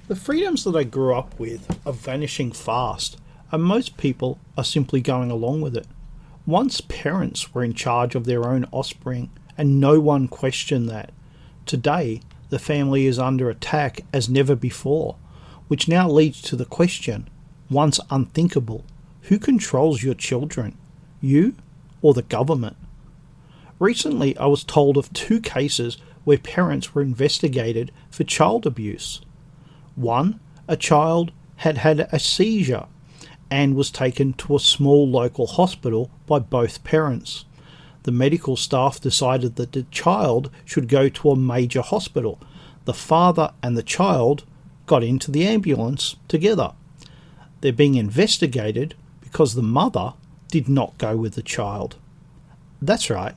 The freedoms that I grew up with are vanishing fast, and most people are simply going along with it. Once parents were in charge of their own offspring, and no one questioned that. Today, the family is under attack as never before, which now leads to the question, once unthinkable, who controls your children? You or the government? Recently, I was told of 2 cases where parents were investigated for child abuse. One, a child had had a seizure and was taken to a small local hospital by both parents. The medical staff decided that the child should go to a major hospital. The father and the child got into the ambulance together. They're being investigated because the mother did not go with the child. That's right,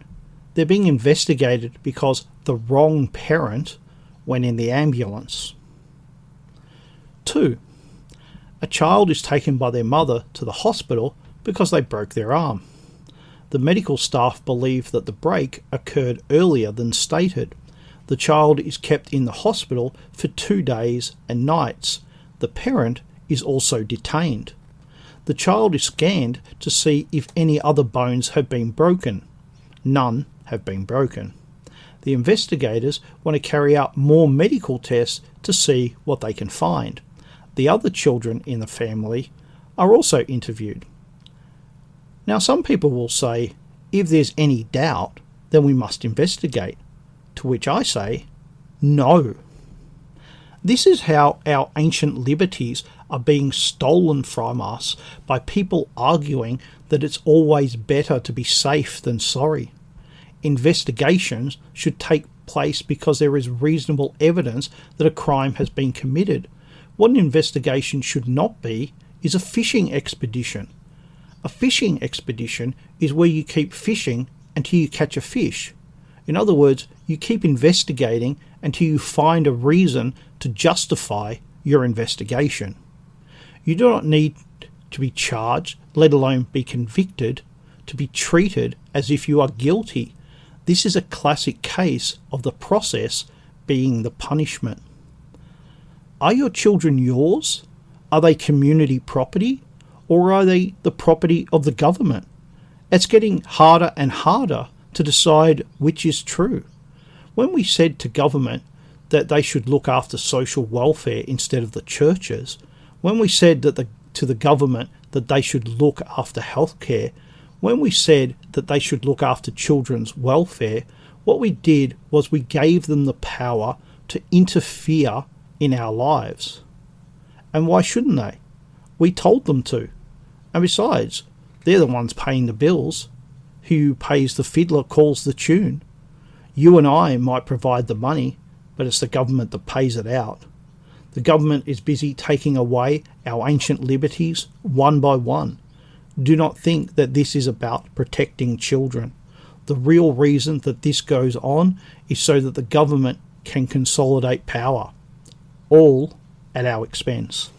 they're being investigated because the wrong parent went in the ambulance. 2. A child is taken by their mother to the hospital because they broke their arm. The medical staff believe that the break occurred earlier than stated. The child is kept in the hospital for 2 days and nights. The parent is also detained. The child is scanned to see if any other bones have been broken. None have been broken. The investigators want to carry out more medical tests to see what they can find. The other children in the family are also interviewed. Now, some people will say, if there's any doubt, then we must investigate. To which I say, no. This is how our ancient liberties are being stolen from us by people arguing that it's always better to be safe than sorry. Investigations should take place because there is reasonable evidence that a crime has been committed. What an investigation should not be is a fishing expedition. A fishing expedition is where you keep fishing until you catch a fish. In other words, you keep investigating until you find a reason to justify your investigation. You do not need to be charged, let alone be convicted, to be treated as if you are guilty. This is a classic case of the process being the punishment. Are your children yours? Are they community property? Or are they the property of the government? It's getting harder and harder to decide which is true. When we said to government that they should look after social welfare instead of the churches, when we said to the government that they should look after healthcare, when we said that they should look after children's welfare, what we did was we gave them the power to interfere in our lives. And why shouldn't they? We told them to. And besides, they're the ones paying the bills. Who pays the fiddler calls the tune. You and I might provide the money, but it's the government that pays it out. The government is busy taking away our ancient liberties one by one. Do not think that this is about protecting children. The real reason that this goes on is so that the government can consolidate power, all at our expense.